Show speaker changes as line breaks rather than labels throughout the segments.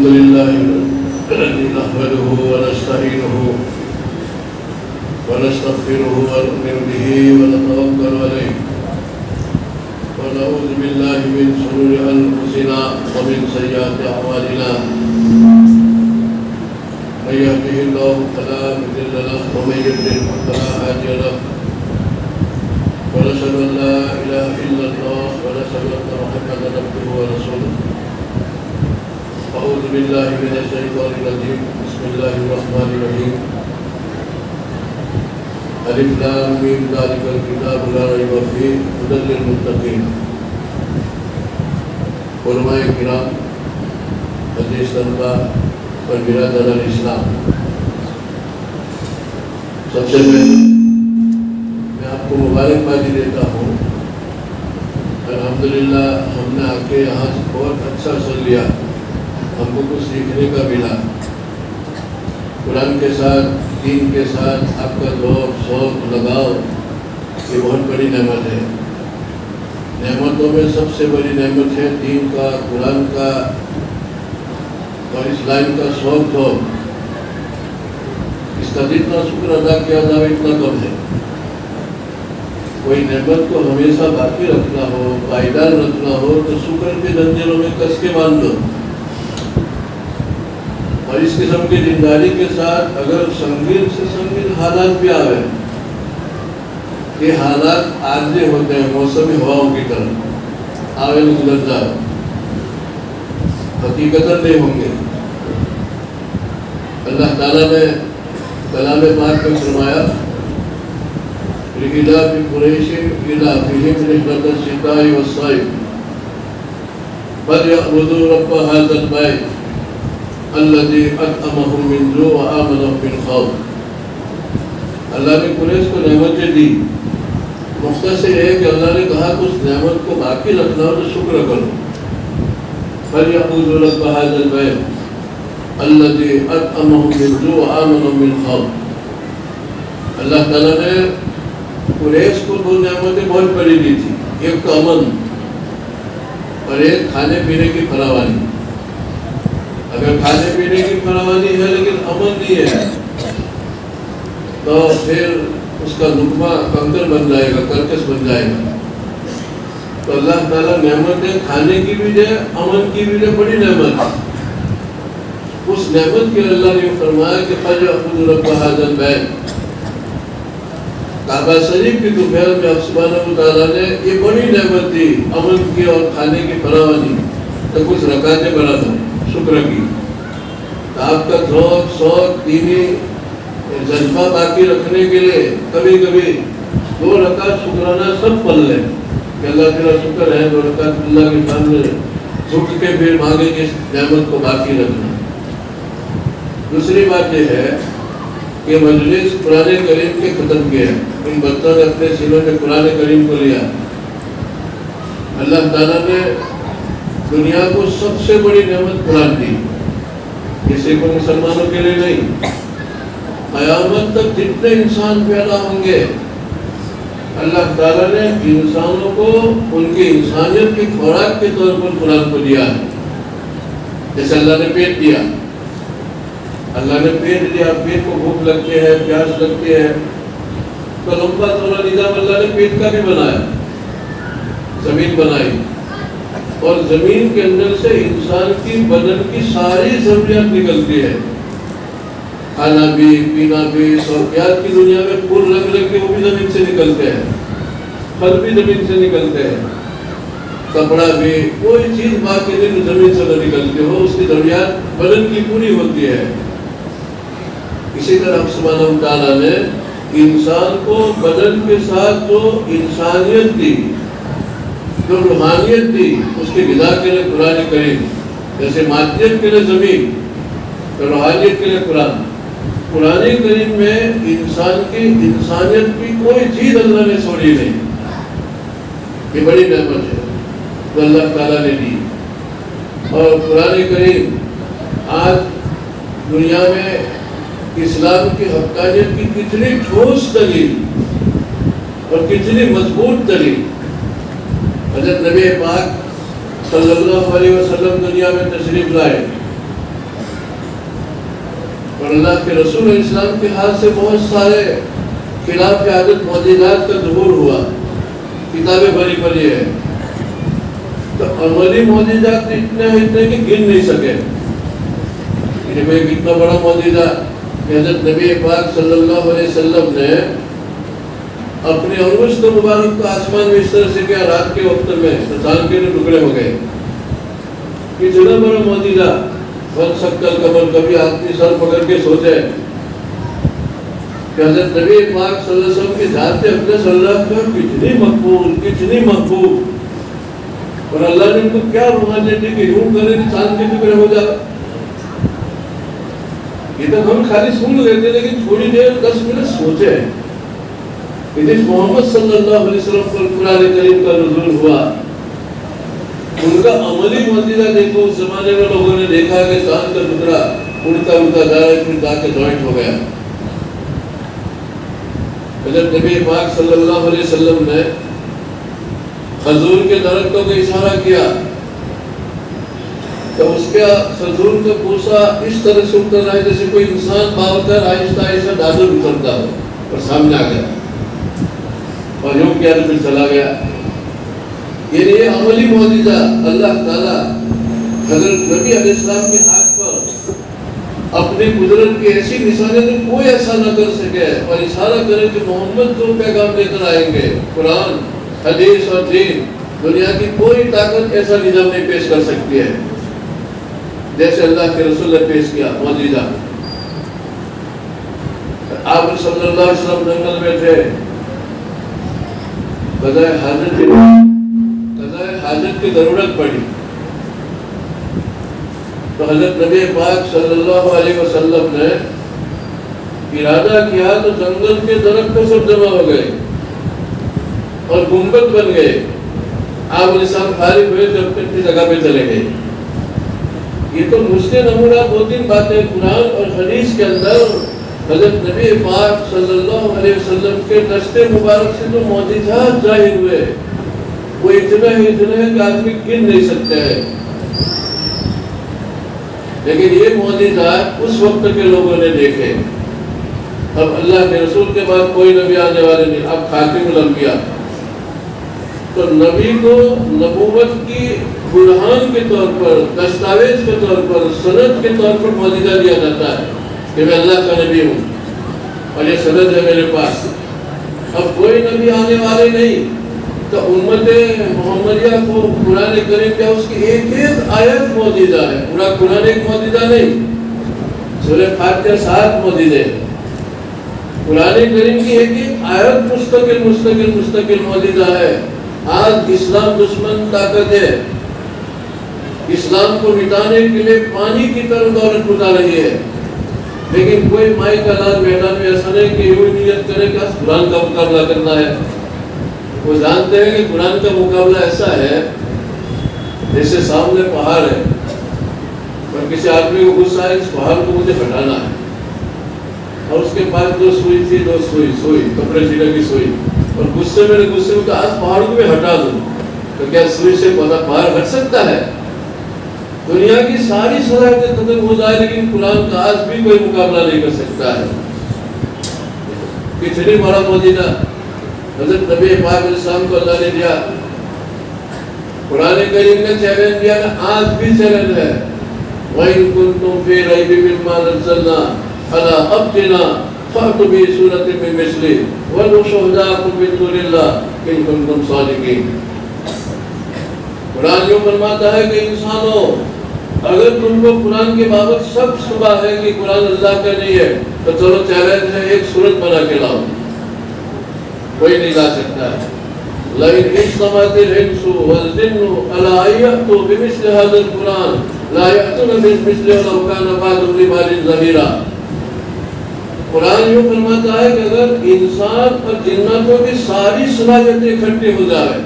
الحمد لله الذي نحمده ونستعينه ونستغفره ونؤمن به ونتوكل عليه ونعوذ بالله من شرور أنفسنا ومن سيئات أعمالنا من يهده الله فلا مضل له ومن يضلل فلا هادي له ونشهد أن لا إله إلا الله ونشهد أن محمدا عبده ورسوله أعوذ بالله من الشيطان الرجيم بسم الله الرحمن الرحيم ألف لام ميم ذلك الكتاب لا ريب فيه هدى للمتقين علماء کرام عزیز طلبہ اور برادران اسلام، سب سے پہلے میں آپ کو مبارکبادی دیتا ہوں۔ الحمدللہ ہم نے آ کے یہاں بہت اچھا سن لیا، ہم کو کچھ سیکھنے کا ملا۔ قرآن کے ساتھ، دین کے ساتھ آپ کا ذوق، شوق، لگاؤ، یہ بہت بڑی نعمت ہے۔ نعمتوں میں سب سے بڑی نعمت ہے دین کا، قرآن کا اور اس لائن کا شوق ہو۔ اس کا جتنا شکر ادا کیا جائے اتنا کم ہے۔ کوئی نعمت کو ہمیشہ باقی رکھنا ہو، پائیدار رکھنا ہو تو شکر کے زنجیروں میں کس کے باندھ دو، اور اس قسم کی دینداری کے ساتھ اگر سنگین سے سنگین حالات بھی آئے، یہ حالات عارضی ہوتے ہیں، موسمی ہواؤں کی طرح آئے گزر جائے، حقیقتاً نہیں ہوں گے۔ اللہ تعالیٰ نے کلام پاک میں فرمایا لِإِلَافِ قُرَيْشٍ إِلَافِهِمْ رِحْلَةَ الشِّتَاءِ وَالصَّيْفِ فَلْيَعْبُدُوا رَبَّ هَذَا الْبَيْتِ الَّذِي أَطْعَمَهُم مِّن جُوعٍ وَآمَنَهُم مِّنْ خَوْفٍ۔ اللہ نے قریش کو نعمتیں دی، مختصر ہے کہ اللہ نے کہا کہ اس نعمت کو باقی رکھنا ہو تو شکر کرو۔ فَلْيَعْبُدُوا رَبَّ هَذَا الْبَيْتِ الَّذِي أَطْعَمَهُم مِّن جُوعٍ وَآمَنَهُم مِّنْ خَوْفٍ۔ اللہ تعالیٰ نے قریش کو دو نعمتیں بہت بڑی دی تھی، ایک تو امن اور ایک کھانے پینے کی فراوانی۔ اگر کھانے پینے کی فراوانی ہے لیکن امن نہیں ہے تو پھر اس کا لقمہ کنکر بن جائے گا، کرکس بن جائے گا۔ تو اللہ تعالیٰ نعمتیں کھانے کی بھی دے، امن کی بھی دے، بڑی نعمت ہے۔ اس نعمت کے اللہ نے فرمایا کہ فَلْيَعْبُدُوا رَبَّ هَذَا الْبَيْتِ، کعبہ شریف کی دوپہر میں اب سبحانہ وتعالیٰ نے یہ بڑی نعمت دی، امن کی اور کھانے کی فراوانی، تو کچھ رکعتیں بڑھا دو شکر کی۔ آپ کا ذوق، شوق، دینی جذبہ باقی رکھنے کے لیے کبھی کبھی 2 رکعت شکرانہ سب پڑھ لیں کہ اللہ تیرا شکر ہے، 2 رکعت اللہ کے سامنے جھک کے پھر مانگے کہ اس نعمت کو باقی رکھنا۔ دوسری بات یہ ہے کہ مجلس قرآن کریم کے ختم کیا ہے، ان بچوں نے اپنے سینوں میں قرآن کریم کو لیا۔ اللہ تعالیٰ نے دنیا کو سب سے بڑی نعمت قرآن دی، کسی کو مسلمانوں کے لیے نہیں۔ قیامت تک جتنے انسان پیدا ہوں گے اللہ تعالیٰ نے انسانوں کو ان کی انسانیت کی خوراک کے طور پر قرآن کو دیا ہے۔ جیسے اللہ نے پیٹ دیا، اللہ نے پیٹ دیا، پیٹ کو بھوک لگتی ہے، پیاس لگتی ہے، تو لمبا چوڑا نظام اللہ نے پیٹ کا بھی بنایا، زمین بنائی، اور زمین کے اندر سے انسان کی بدن کی ساری ضروریات نکلتی ہے، کھانا بھی، پینا بھی، شوقیات کی دنیا میں پھول رنگ رنگ کے وہ بھی زمین سے نکلتے ہیں، پھل بھی زمین سے نکلتے ہیں، کپڑا بھی، کوئی چیز باقی نہیں زمین سے نہ نکلتی ہو، اس کی ضروریات بدن کی پوری ہوتی ہے۔ اسی طرح سبحانہ وتعالیٰ نے انسان کو بدن کے ساتھ جو انسانیت دی، جو روحانیت دی، اس کی غذا کے لیے قرآن کریم، جیسے مادیت کے لیے زمین، روحانیت کے لیے قرآن کریم میں انسان کی انسانیت کی کوئی چیز اللہ نے چھوڑی نہیں۔ یہ بڑی نعمت ہے جو اللہ تعالیٰ نے دی۔ اور قرآن کریم آج دنیا میں اسلام کی حقانیت کی کتنی ٹھوس دلیل اور کتنی مضبوط دلیل حضرت نبی پاک صلی اللہ علیہ وسلم دنیا میں تشریف لائے، اور اللہ کے رسول علیہ السلام کے ہاتھ سے بہت سارے خلاف عادت معجزات کا ظہور ہوا، کتابیں بھری پڑی ہے، تو عملی معجزات اتنے کہ گن نہیں سکے۔ کتنا بڑا معجزہ کہ حضرت نبی پاک صلی اللہ علیہ وسلم نے اپنی انگشت مبارک کو آسمان میں اس طرح سے کیا رات کے وقت میں چاند کے ٹکڑے ہو گئے۔ کتنا بڑا معجزہ، بن سکتا کمر، کبھی آدمی سر پکڑ کے سوچے کہ حضرت نبی پاک صلی اللہ علیہ وسلم کی ذات اقدس اللہ کا کتنی مقبول، کتنی محبوب، اور اللہ نے ان کو کیا روحانیت دی کہ یوں کرے کہ چاند کے ٹکڑے ہو جائے۔ یہ تو ہم خالی سن لیتے، لیکن تھوڑی دیر 10 منٹ سوچے کہ جس محمد صلی اللہ علیہ وسلم پر قرآن کریم کا نزول ہوا، ان کا عملی معجزہ دیکھو۔ اس زمانے میں لوگوں نے دیکھا کہ چاند کا ٹکڑا اڑتا اڑتا جا رہا ہے، پھر جا کے جوائنٹ ہو گیا۔ حضرت نبی پاک صلی اللہ علیہ وسلم نے کھجور کے درختوں کو اشارہ کیا تو اس کا کھجور کا پوسا اس طرح سے اتر رہا ہے جیسے کوئی انسان باؤ کر آہستہ آہستہ دادر اترتا ہو، اور سامنے آ گیا اور یوں کیا پھر چلا گیا۔ یہ عملی معجزہ اللہ تعالیٰ حضرت نبی علیہ السلام کے ہاتھ پر اپنی قدرت کی ایسی نشانی تو کوئی ایسا نہ کر سکے، اور اشارہ کرے کہ محمد جو پیغام لے کر آئیں گے، قرآن، حدیث اور دین، دنیا کی کوئی طاقت ایسا نظام نہیں پیش کر سکتی ہے جیسے اللہ کے رسول نے پیش کیا معجزہ۔ آپ صلی اللہ علیہ وسلم جنگل میں تھے، قضائے حاجت کی ضرورت پڑی تو حضرت نبی پاک صلی اللہ علیہ وسلم نے ارادہ کیا تو جنگل کے درخت سب جمع ہو گئے اور گنبد بن گئے۔ آپ علیہ السلام فارغ ہوئے تو اپنی جگہ پہ چلے گئے۔ یہ تو مجھ نمونہ 2-3 باتیں قرآن اور حدیث کے اندر حضرت نبی پاک صلی اللہ علیہ وسلم کے دست مبارک سے جو معجزات ظاہر ہوئے وہ اتنا ہے کہ آدمی گن نہیں سکتے ہیں۔ لیکن یہ معجزات اس وقت کے لوگوں نے دیکھے۔ اب اللہ کے رسول کے بعد کوئی نبی آنے والے نہیں، اب خاتم الانبیاء، تو نبی کو نبوت کی برہان کے طور پر، دستاویز کے طور پر، سند کے طور پر معجزہ دیا جاتا ہے کہ میں اللہ کا نبی ہوں اور یہ سند ہے میرے پاس۔ اب کوئی نبی آنے والے نہیں تو امت محمدیہ کو قرآن کریم کیا اس کی ایک ایک آیت معجزہ ہے، پورا قرآن ایک معجزہ نہیں، سورہ فاتحہ 7 معجزے، قرآن کریم کی ایک ایک آیت مستقل معجزہ ہے۔ آج اسلام دشمن طاقت ہے، اسلام کو مٹانے کے لیے پانی کی طرح دولت لٹا رہی ہے، لیکن کوئی مائی کا لال میدان میں ایسا نہیں کہ یہ نیت کرے کہ قرآن کا مقابلہ کرنا ہے۔ وہ جانتے ہیں کہ قرآن کا مقابلہ ایسا ہے جیسے سامنے پہاڑ ہے اور کسی آدمی کو غصہ ہے اس پہاڑ کو مجھے ہٹانا ہے، اور اس کے پاس 2 سوئی تھی، 2 سوئی کپڑے سینے کی سوئی، اور غصے میں کہا آج پہاڑ کو میں ہٹا دوں، تو کیا سوئی سے پہاڑ ہٹ سکتا ہے؟ دنیا کی ساری صلاحیتیں ختم ہو جائے لیکن قرآن کا آج بھی کوئی مقابلہ نہیں کر سکتا ہے۔ کتنی بڑا معجزہ حضرت نبی پاک علیہ السلام کو اللہ نے دیا۔ قرآن کریم نے چیلنج دیا نا، آج بھی چیلنج ہے، وَإِن كُنتُمْ فِي رَيْبٍ مِّمَّا نَزَّلْنَا عَلَىٰ عَبْدِنَا فَأْتُوا بِسُورَةٍ مِّن مِّثْلِهِ وَادْعُوا شُهَدَاءَكُم مِّن دُونِ اللَّهِ إِن كُنتُمْ صَادِقِينَ۔ قرآن یوں فرماتا ہے کہ انسانوں، اگر تم کو قرآن کے بابت سب شبہ ہے کہ قرآن اللہ کا نہیں ہے تو چلو چیلنج ہے، ایک سورت بنا کے لاؤ، کوئی نہیں لا سکتا ہے۔ لَئِنِ اجْتَمَعَتِ الْإِنسُ وَالْجِنُّ عَلَىٰ أَن يَأْتُوا بِمِثْلِ هَٰذَا الْقُرْآنِ لَا يَأْتُونَ بِمِثْلِهِ وَلَوْ كَانَ بَعْضُهُم لِّبَعْضٍ ظَهِيرًا۔ قرآن یوں فرماتا ہے کہ اگر انسان اور جناتوں کی ساری صلاحیتیں اکٹھی ہو جائے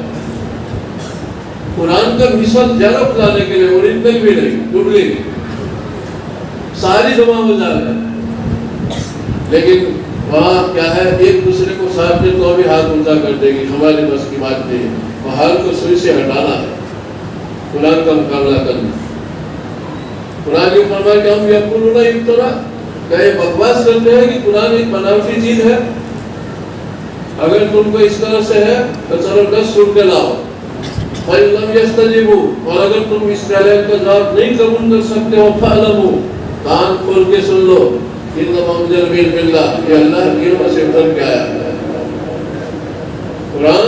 قرآن کا مثال جرب لانے کے لیے، اوریجنل بھی نہیں، ڈپلیکیٹ، ساری جمع ہو جائے، لیکن وہاں کیا ہے ایک دوسرے کو ساتھ دے تو بھی ہاتھ اونچا کر دے گی، ہمارے بس کی بات نہیں ہے، پہاڑ کو سوئی سے ہٹانا ہے، قرآن کا مقابلہ کرنا۔ قرآن یہ فرمایا کہ ہم یقولون افترا، کیا یہ بکواس کرتے ہیں کہ قرآن ایک بناوٹی چیز ہے؟ اگر تم کو اس طرح سے ہے تو چلو 10 سن کے لاؤ، فَإِن لَمْ يَسْتَجِيبُوا، اور اگر تم اس چیلنج کا جواب نہیں قبول کر سکتے ہو فَاعْلَمُوا، کان کھول کے سن لو، إِنَّمَا أُنزِلَ بِعِلْمِ اللَّهِ، یہ اللہ کے علم سے اتر کے آیا ہے۔ قرآن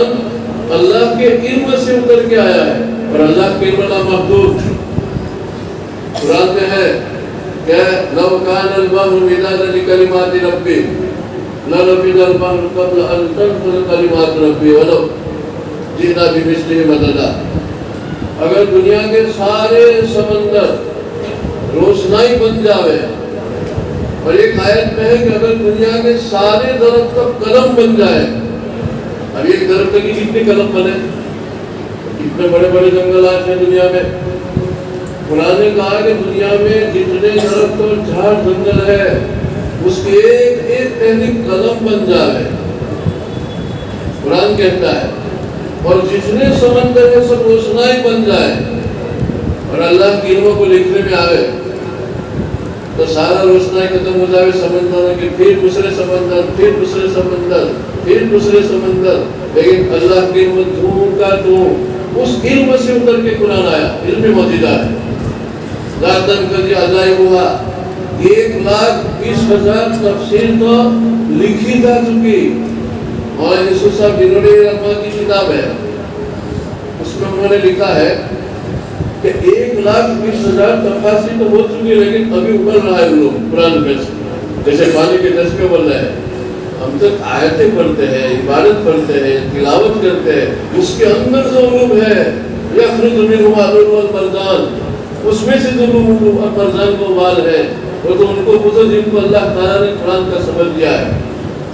اللہ کے علم سے اتر کے آیا ہے، اور اللہ کے علم لامحدود۔ قرآن میں ہے کہ لَوْ كَانَ الْبَحْرُ مِدَادًا لِكَلِمَاتِ رَبِّي لَنَفِدَ الْبَحْرُ قَبْلَ أَن تَنفَدَ كَلِمَاتُ رَبِّي وَلَوْ جِئْنَا بِمِثْلِهِ مَدَدًا، اگر دنیا کے سارے سمندر روشنائی بن جاوے، اور ایک آیت میں ہے کہ اگر دنیا کے سارے درخت کا قلم بن جائے، اب ایک درخت کی کتنی قلم بنے؟ کتنے بڑے بڑے جنگلات ہیں دنیا میں۔ قرآن نے کہا کہ دنیا میں جتنے درخت اور جھاڑ جنگل ہے اس کی ایک ایک تحریک قلم بن جائے، قرآن کہتا ہے، اور جتنے سمندر ہے سب روشنائی بن جائے، اور اللہ کی علموں کو لکھنے میں آئے تو سارا روشنائی ختم ہو جائے سمندروں کی، پھر دوسرے سمندر، پھر دوسرے سمندر، پھر دوسرے سمندر، لیکن اللہ کی علم دھوم کا دھوم، اس علم سے اتر کے قرآن آیا، علم موجودہ ہے۔ ذاتاً کبھی عزائی ہوا 1,20,000 تفسیر تو لکھی جا چکی، مولانا یوسف صاحب بنوری رحمہ کی کتاب ہے، اس میں انہوں نے لکھا ہے کہ 1,20,000 تفاسیر تو ہو چکی، لیکن ابھی ابل رہا ہے لوگ قرآن میں سے، جیسے پانی کے چشمے ابل رہے ہیں۔ ہم تک آیتیں پڑھتے ہیں، عبادت پڑھتے ہیں، تلاوت کرتے ہیں، اس کے اندر جو علوم ہے یخرج منہما اللؤلؤ والمرجان، اس میں سے جو علوم اور مرجان کو بال ہے، وہ تو ان کو پوچھو جن کو اللہ تعالیٰ نے قرآن کا سمجھ دیا ہے۔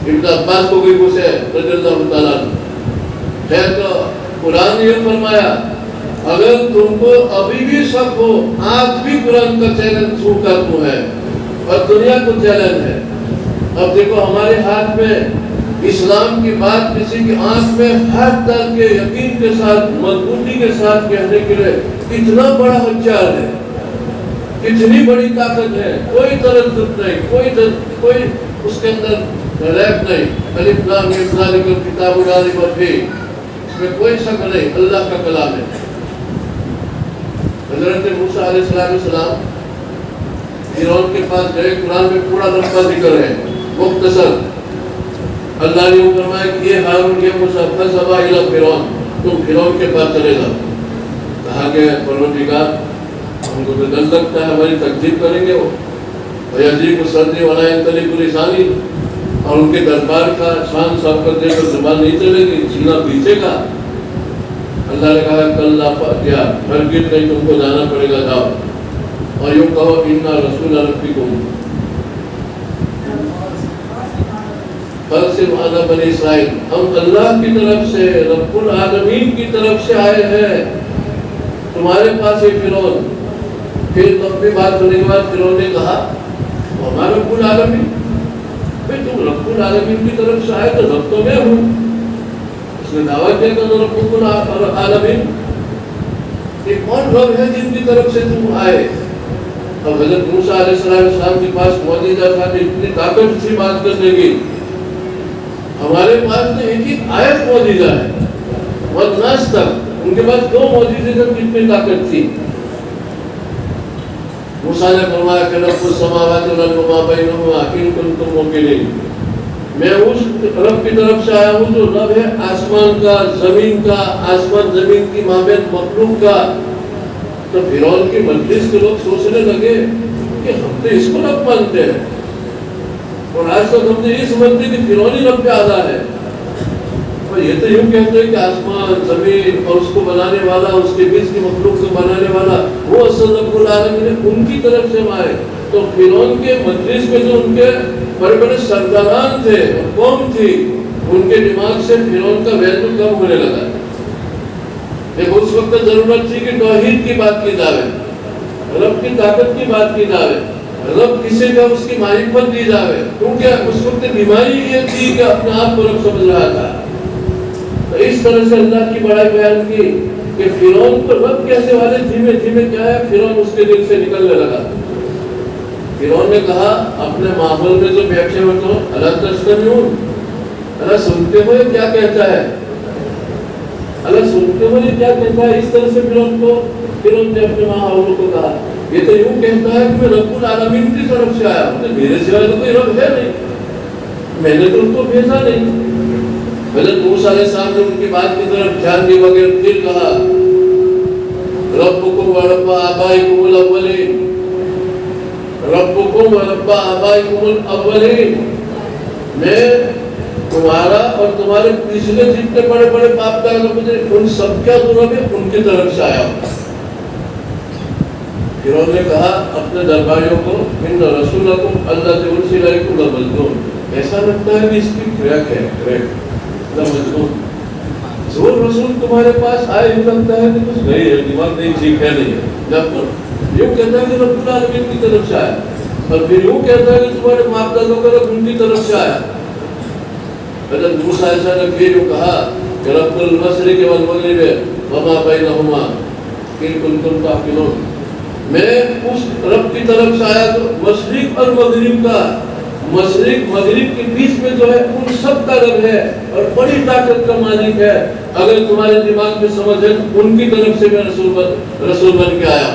ابن عباس کو کوئی پوچھے رضی اللہ تعالیٰ عنہ، خیر تو قرآن نے یہ فرمایا اگر تم کو ابھی بھی شک ہو، آج بھی قرآن کا چیلنج چھو کر تو ہے، اور دنیا کو چیلنج ہے۔ اب دیکھو ہمارے ہاتھ میں اسلام کی بات کسی کی آنکھ میں ہاتھ ڈال کے یقین کے ساتھ مضبوطی کے ساتھ کہنے کے لیے اتنا بڑا ہتھیار ہے، اتنی بڑی طاقت ہے، کوئی تردد نہیں، کوئی اس کے اندر ریب نہیں۔ الف لام میم ذالک الکتاب لا ریب فیہ، اس میں کوئی شک نہیں، اللہ کا کلام ہے۔ حضرت موسیٰ علیہ السلام فرعون کے پاس گئے، قرآن میں پورا لمبا ذکر ہے، مختصر۔ اللہ نے فرمایا کہ یہ ہارون یہ موسیٰ فذهبا الی فرعون، تم فرعون کے پاس چلے جاؤ۔ کہا کہ پروردگار ہم کو تو ڈر لگتا ہے ہماری تکذیب کریں گے وہ، وَيَضِيقُ صَدْرِي وَلَا يَنطَلِقُ لِسَانِي، اور ان کے دربار کا شان شوکت دیکھ کر زبان نہیں چلے گی، سینہ پیچھے کا۔ اللہ نے کہا کلّا فَأْتِیَا، ہرگز نہیں، تم کو جانا پڑے گا، جاؤ، اور یوں کہو اِنَّا رَسُولَ رَبِّکُمْ فَأَرْسِلْ مَعَنَا بَنِی اسرائیل، ہم اللہ کی طرف سے، رب العالمین کی طرف سے آئے ہیں تمہارے پاس یہ فرعون۔ پھر لمبی بات ہونے کے بعد فرعون نے کہا ہمارا رب العالمین، بھئی تم رب العالمین کی طرف سے آئے تو رب تو میں ہوں۔ اس نے دعویٰ کیا کہ رب العالمین، یہ کون لوگ ہیں جن کی طرف سے تم آئے؟ اب حضرت موسیٰ علیہ السلام کے پاس معجزہ تھا، اتنی طاقت سی بات کرنے کی، ہمارے پاس تو ایک ہی آیت معجزہ ہے، والناس تک ان کے پاس 2 معجزے تک کتنی طاقت تھی۔ موسیٰ نے فرمایا کہ رب السماوات والارض وما بینہما ان کنتم موقنین، میں اس رب کی طرف سے آیا ہوں جو رب ہے آسمان کا، زمین کا، آسمان زمین کی مابین مخلوق کا۔ تو فرعون کی مجلس کے لوگ سوچنے لگے کہ ہم تو اس کو رب مانتے ہیں، اور آج تک ہم نے یہ سمجھتے کہ فرعون ہی رب پہ آدھا ہے، اور یہ تو یوں کہتے ہیں کہ آسمان زمین اور اس کو بنانے والا، اس کے بیچ کی مخلوق کو بنانے والا وہ اصل رب العالمین ہے، ان کی طرف سے آئے۔ تو فرعون کے مجلس میں جو ان کے بڑے بڑے سرداران تھے، قوم تھی، ان کے دماغ سے فرعون کا ویلیو کم ہونے لگا۔ دیکھو اس وقت ضرورت تھی کہ توحید کی بات کی جاوے، رب کی طاقت کی بات کی جاوے، رب کسی کا اس کی معرفت دی جاوے، کیونکہ اس وقت بیماری یہ تھی کہ اپنے آپ کو رب سمجھ رہا تھا۔ تو اس طرح سے اللہ کی بڑائی بیان کی کہ فرعون کو رب کہنے والے دھیمے دھیمے کیا ہے، فرعون اس کے دل سے نکلنے لگا۔ فرعون نے کہا اپنے ماحول میں جو بیٹھے ہو تو اللہ تستمعون، اللہ سنتے ہو یہ کیا کہتا ہے، اللہ سنتے ہو یہ کیا کہتا ہے. اس طرح سے فرعون نے اپنے ماحول کو کہا یہ تو یوں کہتا ہے کہ میں رب العالمین کی طرف سے آیا ہوں، میرے سوائے تو کوئی رب ہے نہیں، میں نے تو ان کو بھیجا نہیں. حضرت موسیٰ علیہ السلام نے ان کی بات کی طرف دھیان دیے بغیر پھر کہا ربکم و رب آبائکم الاولین، ربکم و رب آبائکم الاولین، میں تمہارا اور تمہارے پچھلے جتنے بڑے بڑے باپ دادا گزرے ان سب کا رب ہے، ان کی طرف سے آیا ہوں. فرعون نے کہا اپنے درباریوں کو ان رسولکم الذی ارسل الیکم لمجنون، ایسا لگتا ہے کہ اس کی کریک ہے، کریک لمجنون، جو رسول تمہارے پاس آئے ہی لگتا ہے کہ کچھ نہیں ہے، دماغ نہیں ٹھیک ہے نہیں ہے. جب یوں کہتا ہے کہ رب العالمین کی طرف سے آیا اور پھر یوں کہتا ہے کہ تمہارے باپ دادوں کا رب ان کی طرف سے آیا. حضرت موسیٰ علیہ السلام نے پھر یوں کہا کہ رب المشرق والمغرب وما بینہما ان کنتم تعقلون، میں اس رب کی طرف سے آیا تو مشرق اور مغرب کا، مشرق مغرب کے بیچ میں جو ہے ان سب کا رب ہے اور بڑی طاقت کا مالک ہے. اگر تمہارے دماغ میں سمجھ ہے ان کی طرف سے میں رسول بن کے آیا.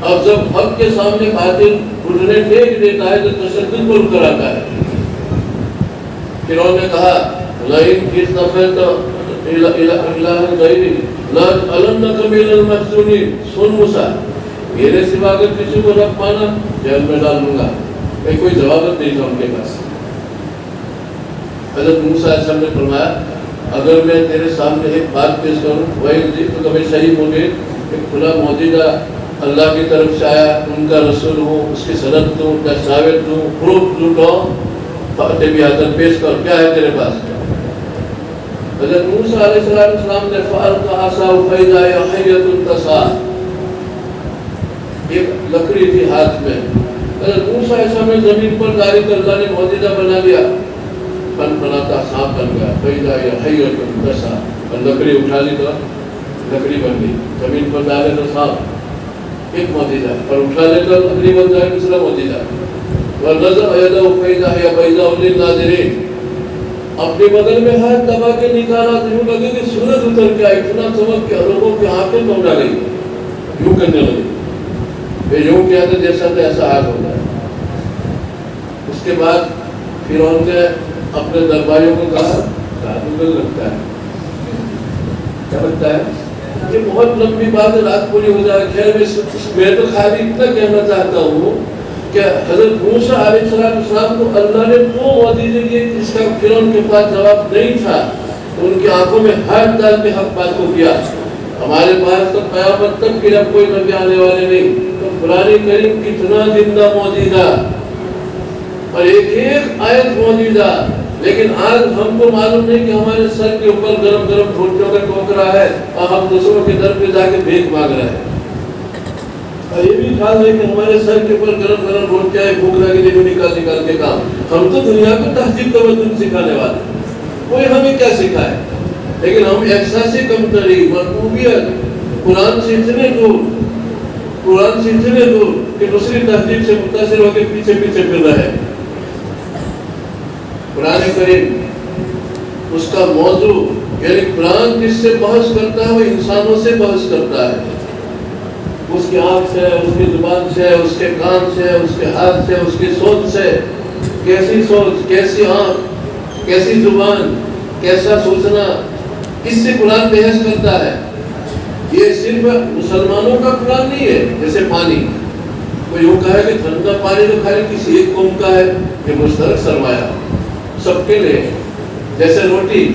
اب جب حق کے سامنے قاتل گھٹنے ٹیک دیتا ہے تو تشدد پر اتر آتا ہے. فرعون نے کہا لئن استغفرت الہ غیری لأجعلنک من المسجونین، سن موسیٰ میرے سوا اگر کسی کو رب مانا جیل میں ڈال دوں گا. کوئی جوابت نہیں تھا ان کے پاس. حضرت موسیٰ علیہ السلام نے فرمایا اگر میں تیرے سامنے ایک بات پیش کروں وہی تو کبھی صحیح ہوگی، ایک کھلا موجودہ اللہ کی طرف سے آیا، ان کا رسول ہوں، اس کی سند دوں، دستاویز دوں، پروف لوٹاؤں، بھی حضرت پیش کر، کیا ہے تیرے پاس؟ حضرت موسیٰ علیہ السلام نے فَأَلْقَىٰ عَصَاهُ فَإِذَا هِيَ حَيَّةٌ تَسْعَىٰ، ایک لکڑی تھی ہاتھ میں. حضرت موسیٰ علیہ السلام نے زمین پر ڈالی تو اللہ نے معجزہ بنا دیا، پن پناتا سانپ بن گیا. فَإِذَا هِيَ حَيَّةٌ تَسْعَىٰ، اور لکڑی اٹھا لی تو لکڑی بن گئی. زمین پر ڈالے تو سانپ، ایک معجزہ، اور اٹھا لے تو لکڑی بن جائے، دوسرا معجزہ. وَنَزَعَ يَدَهُ فَإِذَا هِيَ بَيْضَاءُ لِلنَّاظِرِينَ، اپنے بغل میں ہاتھ دبا کے نکالا تو یوں لگے کہ سورج اتر کے آئی، اتنا چمک کے لوگوں کی آنکھیں توڑ گئی، یوں کرنے لگے. پھر یوں کیا تو جیسا تو ایسا حال ہوتا ہے. اس کے بعد فرعون نے اپنے درباریوں کو کہا جادوگر لگتا ہے. کیا لگتا ہے؟ یہ بہت لمبی بات ہے، رات پوری ہو جائے. خیر میں تو خالی اتنا کہنا چاہتا ہوں کہ حضرت موسیٰ علیہ السلام کو اللہ نے وہ معجزے دیے جس کا فرعون کے پاس جواب نہیں تھا، تو ان کی آنکھوں میں ہاتھ ڈال کے حق بات کو کیا. ہمارے پاس تو قیامت تک کے اب کوئی نبی آنے والے نہیں، تو قرآن کریم کتنا زندہ معجزہ اور ایک ایک آیت معجزہ. لیکن آج ہم کو معلوم نہیں کہ ہمارے سر کے اوپر گرم گرم روٹیوں کا ٹوکرا ہے اور ہم دوسروں کے در پہ جا کے بھیک مانگ رہے ہیں. اور یہ بھی خیال ہے کہ ہمارے سر کے اوپر گرم گرم روٹیاں بھوک لگے دیکھو نکال کے کام. ہم تو دنیا کو تہذیب تمدن سکھانے والے، کوئی ہمیں کیا سکھائے. لیکن ہم احساسی کمتری، مرغوبیت، قرآن سے اتنے دور کہ دوسری تہذیب سے متاثر ہو کے پیچھے پھر رہے ہیں. قرآن کریم اس کا موضوع یعنی قرآن جس سے بحث کرتا ہے وہ انسانوں سے بحث کرتا ہے. اس کی آنکھ سے، اس کی زبان سے، اس کے کان سے، اس کے ہاتھ سے، اس کی سوچ سے، کیسی سوچ، کیسی آنکھ، کیسی زبان، کیسا سوچنا، اس سے قرآن بحث کرتا ہے. یہ صرف مسلمانوں کا قرآن نہیں ہے. جیسے پانی، کوئی یوں کہا ہے کہ ٹھنڈا پانی تو خالی کسی ایک قوم کا ہے، یہ مشترک سرمایہ سب کے لیے. جیسے روٹی،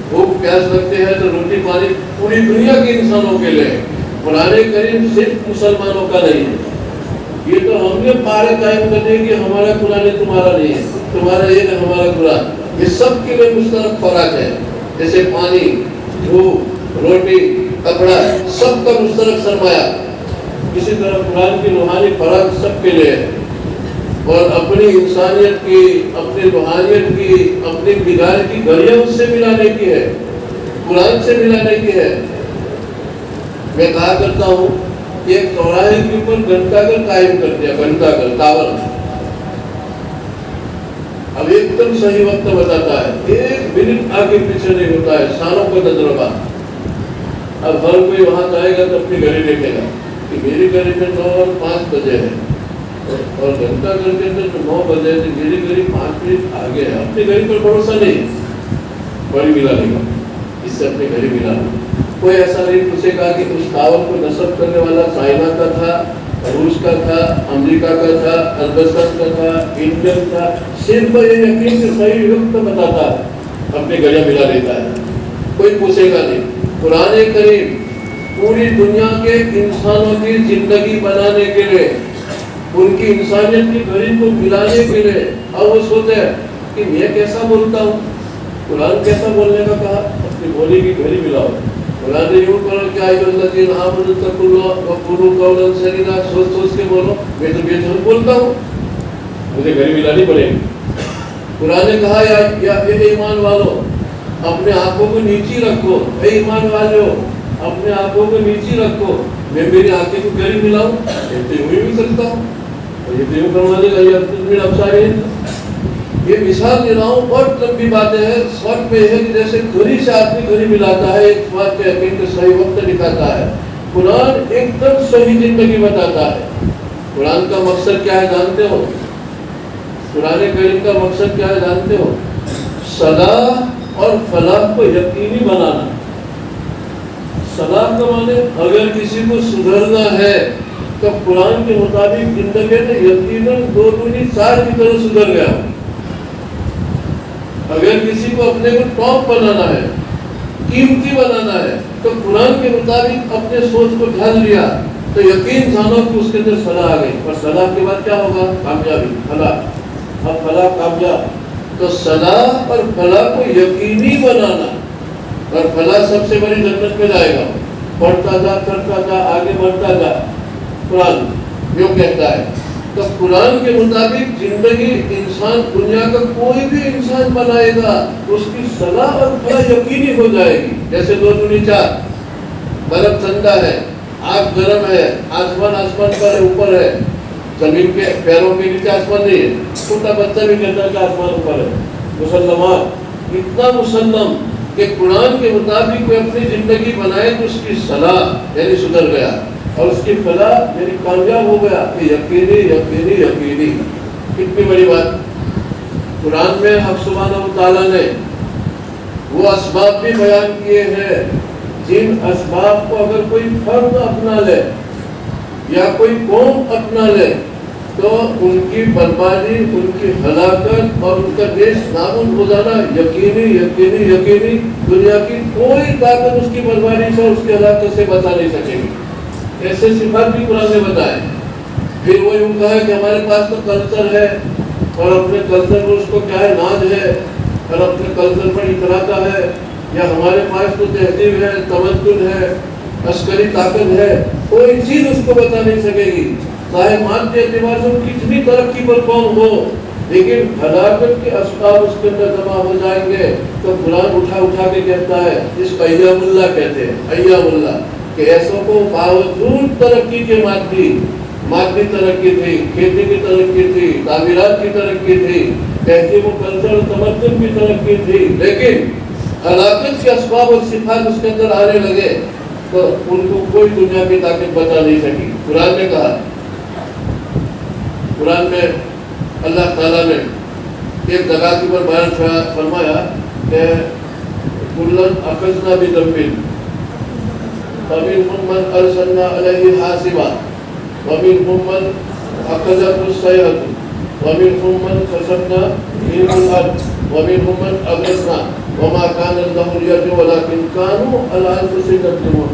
بھوک پیاس لگتے ہیں تو روٹی پانی پوری دنیا کے انسانوں کے لیے. قرآن کریم صرف مسلمانوں کا نہیں ہے. یہ تو ہم نے پارے قائم کرنے کہ ہمارا قرآن تمہارا نہیں ہے، تمہارا یہ ہے ہمارا قرآن. یہ سب کے لیے مشترک خوراک ہے. جیسے پانی، دھوپ، روٹی، کپڑا، سب کا مشترک سرمایہ. اسی طرح قرآن کی روحانی خوراک سب کے لیے ہے. اور اپنی انسانیت کی، اپنی روحانیت کی، اپنی بگاڑ کی گھڑیاں اس سے ملانے کی ہے، قرآن سے ملانے کی ہے. میں کہا کرتا ہوں ایک چوراہے کے اوپر گھنٹہ گھر قائم کر دیا، گھنٹہ گھر ٹاور. اب ایک دم صحیح وقت بتاتا ہے، ایک منٹ آگے پیچھے نہیں ہوتا ہے، سالوں کا تجربہ. اب ہر کوئی وہاں جائے گا تو اپنی گھڑی دیکھے گا کہ میری گھڑی میں 9 اور 5 بجے ہے، اور گھنٹہ گھر کے اندر 9 بجے تو میری گھڑی 5 منٹ آگے ہے. اپنی گھڑی پر بھروسہ نہیں ہے، بڑی ملا لے گا، اس سے اپنی گھڑی ملا لے. کوئی ایسا نہیں پوچھے گا کہ اس ٹاور کو نصب کرنے والا چائنا کا تھا، روس کا تھا، امریکہ کا تھا، عربستان کا تھا، انڈین تھا. صرف یہ یقین سے صحیح وقت بتاتا ہے، اپنی گھڑیاں ملا دیتا ہے، کوئی پوچھے گا نہیں. قرآن کریم پوری دنیا کے انسانوں کی زندگی بنانے کے لیے، ان کی انسانیت کی گھڑی کو ملانے کے لیے. اور وہ سوچے کہ میں کیسا بولتا ہوں، قرآن کیسا بولنے کا کہا، اپنی بولی کی گھڑی ملاؤ. قرآن نے یوں کرو کیا سوچ سوچ کے بولو، میں تو بے جھوٹ بولتا ہوں، مجھے گھڑی ملانی پڑے گی. قرآن نے کہا یا ایمان والو اپنے آنکھوں کو نیچی رکھو، اے ایمان والو اپنے آنکھوں کو نیچی رکھو، میں میری آنکھیں کو گھڑی ملاؤں، تو یوں بھی سکتا ہوں. یہ تو یوں کروا دے گا. یہ مثال دے رہا ہوں، بہت لمبی باتیں ہیں. فرق میں ہے کہ جیسے گھڑی سے آدمی گھڑی ملاتا ہے، ایک بات کے یقین کے صحیح وقت دکھاتا ہے. قرآن ایک دم صحیح زندگی بتاتا ہے. قرآن کا مقصد کیا ہے جانتے ہو؟ قرآن کریم کا مقصد کیا ہے جانتے ہو؟ صلاح اور فلاح کو یقینی بنانا. صلاح کا معنی اگر کسی کو سدھرنا ہے تو قرآن کے مطابق زندگی میں یقیناً 2 دونی 4 کی طرح سدھر گیا. اگر کسی کو اپنے کو ٹاپ بنانا ہے، قیمتی بنانا ہے، تو قرآن کے مطابق اپنے سوچ کو ڈھال لیا تو یقین جانو کہ اس کے اندر صلاح آ گئی. اور صلاح کے بعد کیا ہوگا؟ کامیابی، فلاح. اب فلاح کامیاب، تو صلاح اور فلاح کو یقینی بنانا. اور فلاح سب سے بڑی جنت میں جائے گا. پڑھتا جا، کرتا جا، آگے بڑھتا جا. قرآن یوں کہتا ہے. تو قرآن کے مطابق زندگی انسان دنیا کا کوئی بھی انسان بنائے گا، اس کی صلاح اور فلاح یقینی ہو جائے گی. جیسے 2 دونی 4، برف ٹھنڈا ہے، آگ گرم ہے، آسمان پر اوپر ہے، زمین کے پیروں کے نیچے آسمان نہیں ہے. چھوٹا بچہ بھی کہتا ہے کہ آسمان اوپر ہے. مسلمان اتنا مسلم کہ قرآن کے مطابق کوئی اپنی زندگی بنائے تو اس کی صلاح یعنی سدھر گیا، اور اس کی فلاح یعنی کامیاب ہو گیا. کہ یقینی یقینی یقینی. کتنی بڑی بات. قرآن میں حق سبحانہ و تعالیٰ نے وہ اسباب بھی بیان کیے ہیں جن اسباب کو اگر کوئی فرد اپنا لے یا کوئی قوم اپنا لے تو ان کی بربادی، ان کی ہلاکت اور ان کا دیش نابود ہو جانا یقینی یقینی یقینی. دنیا کی کوئی طاقت اس کی بربادی سے، اس کی ہلاکت سے بچا نہیں سکے گی. ایسے صفات بھی قرآن نے بتائے. پھر وہ یوں کہا کہ ہمارے پاس تو کلچر ہے، اور اپنے کلچر پر اس کو کیا ہے ناز ہے، اور اپنے کلچر پر اتراتا ہے. یا ہمارے پاس تو تہذیب ہے، تمدن ہے، عسکری طاقت ہے، کوئی چیز اس کو بتا نہیں سکے گی. چاہے مادی اعتبار سے کتنی ترقی پر قوم ہو، لیکن ہلاکت کے اسباب اس کے اندر جمع ہو جائیں گے. تو قرآن اٹھا کے کہتا ہے، اس کو ایام اللہ کہتے ہیں، ایام اللہ، کہ ایسوں کو باوجود ترقی کے مادی ترقی تھی، کھیتی کی ترقی تھی، تعمیرات کی ترقی تھی، تہذیب و کلچر و تمدن کی ترقی تھی، لیکن ہلاکت کے اسباب اور صفات اس کے اندر آنے لگے تو ان کو کوئی دنیا کی طاقت بچا نہیں سکی. قرآن نے کہا، قرآن میں اللہ تعالیٰ نے ایک جگہ کے اوپر بیان فرمایا کہ کلن اخذنا بذنب فمنهم من ارسلنا علیہ حاصبا ومنهم من اخذته الصیحة ومنهم من خسفنا بهم الارض ومنهم من اغرقنا وما كان الله ليضل ولكن كانوا على انفسهم يظلمون.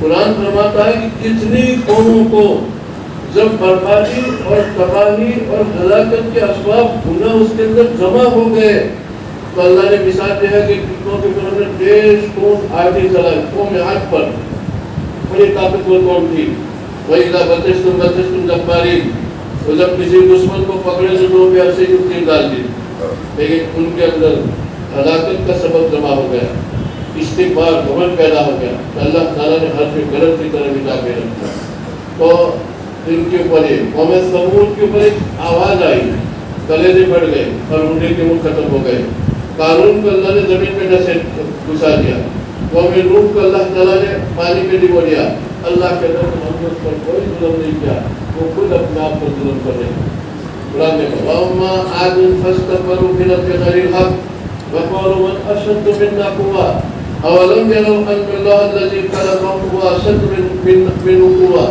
قرآن فرماتا ہے کہ کتنی قوموں کو جب بربادی اور تباہی اور ہلاکت کے اسباب گناہ اس کے اندر جمع ہو گئے تو اللہ نے مثال دیا کہ کتنوں کے پر نے دیش قوم آگے چلائی. قوم عاد پر بڑی طاقتور قوم تھی. وَإِذَا بَطَشْتُمْ جَبَّارِينَ، تو جب کسی دشمن کو پکڑے تو 2 پیار سے تیر ڈال دی، لیکن ان کے اندر ہلاکت کا سبب جمع ہو گیا، استکبار گھمنڈ پیدا ہو گیا. اللہ تعالیٰ نے ہر سے غلط کی طرح مٹا کے رکھا. تو ان کے اوپر قوم سمود کے اوپر ایک آواز آئی، کلیجے پھٹ گئے اور اونٹے کے منہ ختم ہو گئے۔ قارون کو اللہ نے زمین پہ ڈسے گھسا دیا۔ قوم نوح کو اللہ تعالیٰ نے پانی پہ ڈبو دیا۔ اللہ کے نبی ہم نے اس پر کوئی ظلم نہیں کیا، وہ خود اپنے آپ پر ظلم کر رہے ہیں۔ قرآن میں وَأَمَّا عَادٌ فَاسْتَكْبَرُوا فِي الْأَرْضِ بِغَيْرِ الْحَقِّ وَقَالُوا مَنْ أَشَدُّ مِنَّا قُوَّةً أَوَلَمْ يَرَوْا أَنَّ اللَّهَ الَّذِي خَلَقَهُمْ هُوَ أَشَدُّ مِنْهُمْ قُوَّةً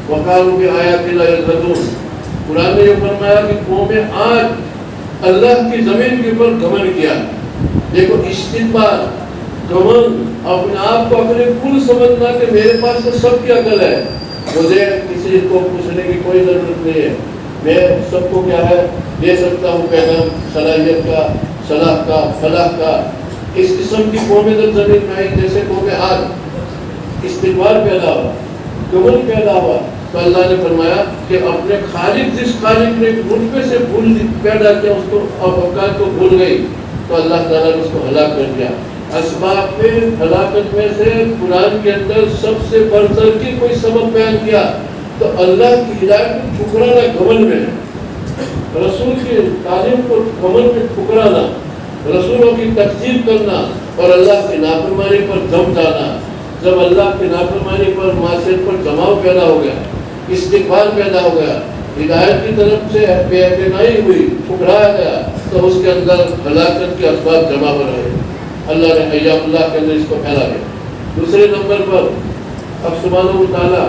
وَقَالُوا بِآيَاتِنَا يَجْحَدُونَ۔ قرآن نے یہ فرمایا کہ قوم عاد اللہ کی زمین کے اوپر گھمنڈ کیا۔ دیکھو استکبار، گھمنڈ، اپنے آپ کو اپنے کل سمجھنا کہ میرے پاس تو سب کی عقل ہے، مجھے کسی کو پوچھنے کی کوئی ضرورت نہیں ہے، میں سب کو کیا ہے دے سکتا ہوں پیغام، صلاحیت کا، صلاح کا، فلاح کا۔ اس قسم کی قومیں جب زمین میں آئی جیسے قوم عاد، استکبار پیدا ہوا، گھمنڈ پیدا ہوا، تو اللہ نے فرمایا کہ اپنے خالق، جس خالق نے رتبے سے بھول پیدا کیا، اس کو اوقات کو بھول گئی، تو اللہ تعالیٰ نے اس کو ہلاک کر دیا۔ اسباب میں ہلاکت میں سے قرآن کے اندر سب سے بڑھ کر کے کوئی سبب بیان کیا تو اللہ کی ہدایت کو ٹھکرانا گھمنڈ میں ہے، رسول کی تعلیم کو گھمنڈ میں ٹھکرانا، رسولوں کی تکذیب کرنا اور اللہ کی نافرمانی پر جم جانا۔ جب اللہ کی نافرمانی پر، معصیت پر جماؤ پیدا ہو گیا، استکبار پیدا ہو گیا، ہدایت کی طرف سے بے اعتنائی ہوئی، ٹھکرایا گیا، تو اس کے اندر ہلاکت کے اسباب جمع ہو رہے۔ اللہ نے ایام اللہ کے اندر اس کو پھیلا دیا۔ دوسرے نمبر پر اب سبحانہ وتعالیٰ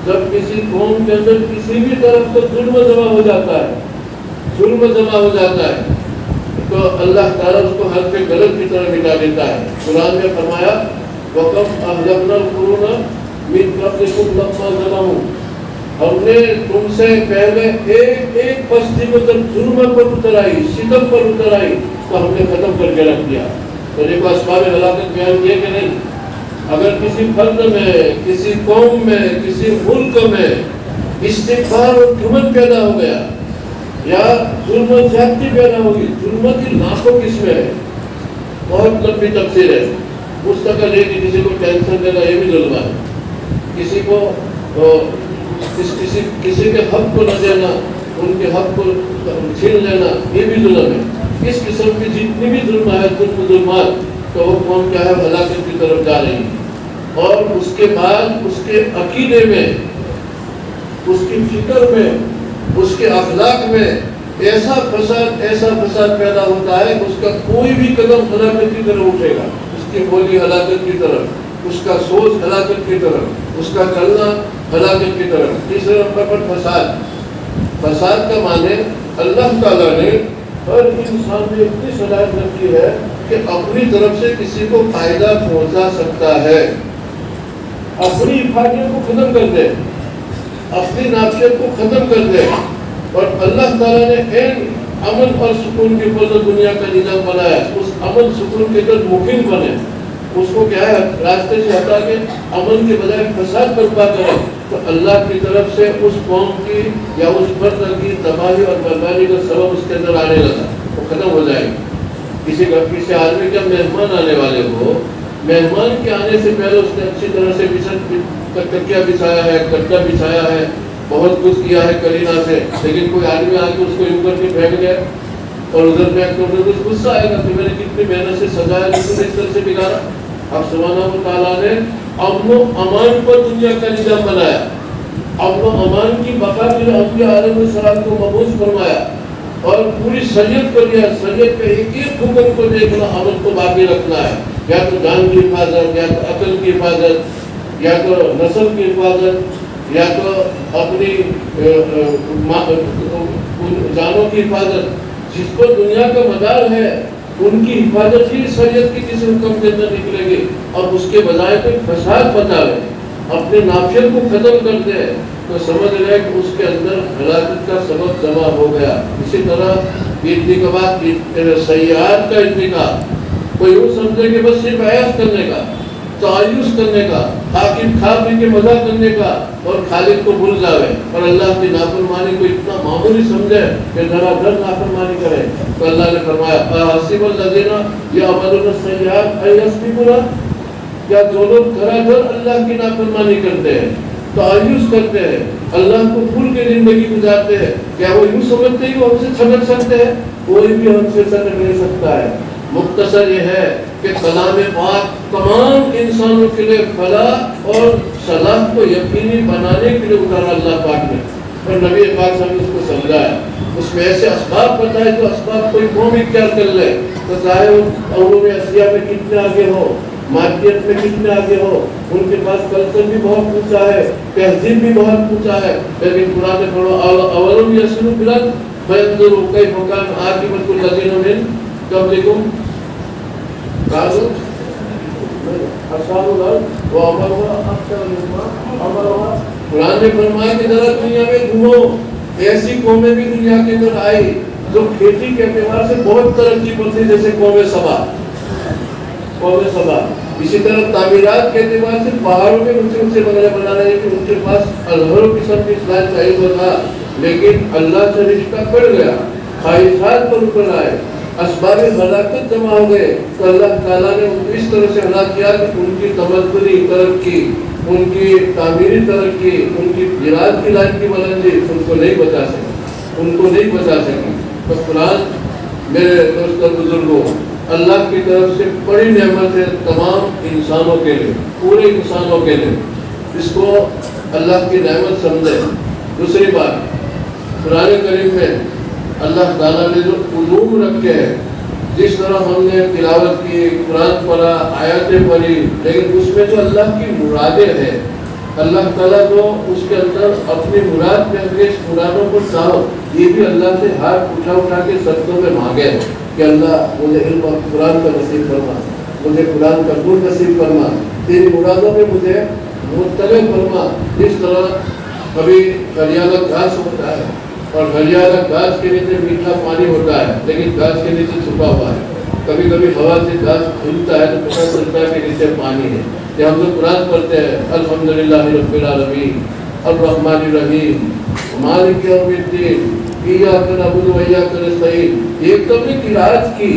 جب کسی قوم کے اندر کسی بھی طرف سے ظلم جمع ہو جاتا ہے، ظلم جمع ہو جاتا ہے، تو اللہ تعالیٰ اس کو حد پہ غلط کی طرح مٹا دیتا ہے۔ قرآن میں فرمایا وَقَدْ أَهْلَكْنَا الْقُرُونَ مِنْ قَبْلِكُمْ لَمَّا ظَلَمُوا، ہم نے تم سے پہلے ایک ایک بستی کو جب ظلم پر اتر آئی، ستم پر اتر آئی، تو ہم نے ختم کر کے رکھ دیا۔ تو دیکھو اسباب ہلاکت بیان کیے کہ نہیں؟ اگر کسی فرد میں، کسی قوم میں، کسی ملک میں استکبار اور گھمنڈ پیدا ہو گیا یا ظلم و زیادتی پیدا ہوگی، ظلم کی لاکھوں قسمیں ہیں، بہت لمبی تفسیر ہے، مستقل ہے کہ کسی کو ٹینشن دینا یہ بھی ظلم ہے، کسی کو کسی کے حق کو نہ دینا، ان کے حق کو چھین لینا یہ بھی ظلم ہے۔ اس قسم کی جتنی بھی ظلم ہے، ظلمات، تو وہ قوم کیا ہے ہلاکت کی طرف جا رہی ہے۔ اور اس کے بعد اس کے عقیدے میں، اس کی فکر میں، اس کے اخلاق میں ایسا فساد پیدا ہوتا ہے کہ اس کا کوئی بھی قدم ہلاکت کی طرف اٹھے گا، اس کی بولی ہلاکت کی طرف، اس کا سوچ ہلاکت کی طرف، اس کا چلنا ہلاکت کی طرف۔ تیسرے نمبر پر فساد کا معنی اللہ تعالیٰ نے ہر انسان میں اتنی صلاحیت رکھی ہے کہ اپنی طرف سے کسی کو فائدہ پہنچا سکتا ہے، اپنی حفاظت کو ختم کر دے، اپنی نافیت کو ختم کر دے۔ اور اللہ تعالیٰ نے امن اور سکون کی فضل دنیا کا نظام بنایا، اس امن سکون کے اندر مقیم بنے، اس کو کیا ہے راستے سے ہٹا کے امن کے بجائے فساد برپا کرے، تو اللہ کی طرف سے اس قوم کی یا اس فرد کی تباہی اور بربادی کا سبب اس کے اندر آنے لگا، وہ ختم ہو جائے گی۔ کسی آدمی کا مہمان آنے والے ہو، مہمان کے آنے سے پہلے اس نے اچھی طرح سے تکیہ بچھایا ہے، گدا بچھایا ہے، بہت کچھ کیا ہے کرینا سے، لیکن کوئی آدمی آ کے اس کو یوں کر کے پھینک گیا اور ادھر پھینک کر دے تو غصہ آئے گا کہ میں نے کتنی محنت سے سجایا، لیکن اس طرح سے بگاڑا۔ اب سبحانہ تعالیٰ نے امن و امان پر دنیا کا نظام بنایا، امن و امان کی بقا کے لیے انبیاء علیہ السلام کو مبعوث فرمایا اور پوری شریعت کو دیا، شریعت کے ایک ایک حکم کو دیکھنا، امن کو باقی رکھنا ہے، یا تو جان کی حفاظت، یا تو عقل کی حفاظت، یا تو نسل کی حفاظت، یا تو اپنی جانوں کی حفاظت، جس کو دنیا کا مدار ہے ان کی حفاظت ہی شریعت کی کسی حکم کے اندر نکلے گی، اور اس کے بجائے کوئی فساد بتاوے، اپنے نافیت کو ختم کر دے، تو سمجھ رہے کہ اس کے اندر ہلاکت کا سبب جمع ہو گیا۔ اسی طرح انتخابات، سیاحت کا انتخاب، کوئی یوں سمجھے کہ بس صرف عیاش کرنے کا، تعیش کرنے کا، حاکم کھا پی کے مزہ کرنے کا اور خالق کو بھول جاوے اور اللہ کی نافرمانی کو اتنا معمولی سمجھے کہ ذرا در نافرمانی کرے، تو اللہ نے فرمایا حسب الذین یعملون السیئات ان یسبقونا، کیا جو لوگ دھڑا دھڑ اللہ کی نافرمانی کرتے ہیں، تعیش کرتے ہیں، اللہ کو بھول کے زندگی گزارتے ہیں، کیا وہ یوں سمجھتے ہیں کہ ہم سے چھٹک سکتے ہیں؟ کوئی بھی ہم سے چھٹک نہیں سکتا ہے۔ مختصر یہ ہے کہ کلام پاک تمام انسانوں کے لیے فلاح اور صلاح کو یقینی بنانے کے لیے اتارا اللہ پاک نے، اور نبی پاک صاحب نے اس کو سمجھایا، اس میں ایسے اسباب بتائے جو اسباب کوئی قوم اختیار کر لے تو چاہے وہ علوم اشیاء میں کتنے آگے ہو، مادیت میں کتنے آگے ہو، ان کے پاس کلچر بھی بہت اونچا ہے، تہذیب بھی بہت اونچا ہے، لیکن قرآن پڑھو اولم یسیروا فی الارض فینظروا کیف کان عاقبۃ الذین من قبلکم قالوا اصحاب الارض وامروا اکثر مما امروا۔ قرآن نے فرمایا کہ ذرا دنیا میں گھومو، ایسی قومیں بھی دنیا کے اندر آئی جو کھیتی کے اعتبار سے بہت ترقی پر تھی، جیسے قوم سبا۔ اسی طرح تعمیرات کے اعتبار سے پہاڑوں میں اونچے اونچے بنگلے بنا رہے کہ ان کے پاس ہزاروں قسم کی اسلام کا علم تھا، لیکن اللہ سے رشتہ کٹ گیا، خواہشات پر اتر آئے، اسباب ہلاکت جمع ہو گئے، تو اللہ تعالیٰ نے ان کو اس طرح سے ہلاک کیا کہ ان کی تمدنی ترقی، ان کی تعمیری ترقی، ان کی جہاد کی لائن کی بلندی ان کو نہیں بچا سکی۔ تو قرآن میرے دوست اور بزرگوں اللہ کی طرف سے بڑی نعمت ہے تمام انسانوں کے لیے، پورے انسانوں کے لیے، اس کو اللہ کی نعمت سمجھے۔ دوسری بات، قرآن کریم میں اللہ تعالیٰ نے جو علوم رکھے ہیں، جس طرح ہم نے تلاوت کی، قرآن پڑھا، آیاتیں پڑھی، لیکن اس میں جو اللہ کی مرادیں ہیں، اللہ تعالیٰ جو اس کے اندر اپنی مراد کے اس مرادوں کو چاہو، یہ بھی اللہ سے ہاتھ اٹھا کے سجدوں میں مانگے کہ اللہ مجھے علم اور قرآن کا نصیب فرما، مجھے قرآن کا نور نصیب فرما، تیری مرادوں میں مجھے مطلع فرما۔ جس طرح کبھی ہریالہ گھاس ہوتا ہے اور ہریالہ گھاس کے نیچے میٹھا پانی ہوتا ہے، لیکن گھاس کے نیچے چھپا ہوا ہے، کبھی کبھی ہوا سے گھاس کھلتا ہے تو پتہ چلتا ہے کہ نیچے پانی ہے۔ کہ ہم لوگ قرآن پڑھتے ہیں الحمدللہ رب العالمین الرحمن الرحیم مالک یوم الدین ایاک نعبد و ایاک نستعین، یہ تم نے قرأت کی،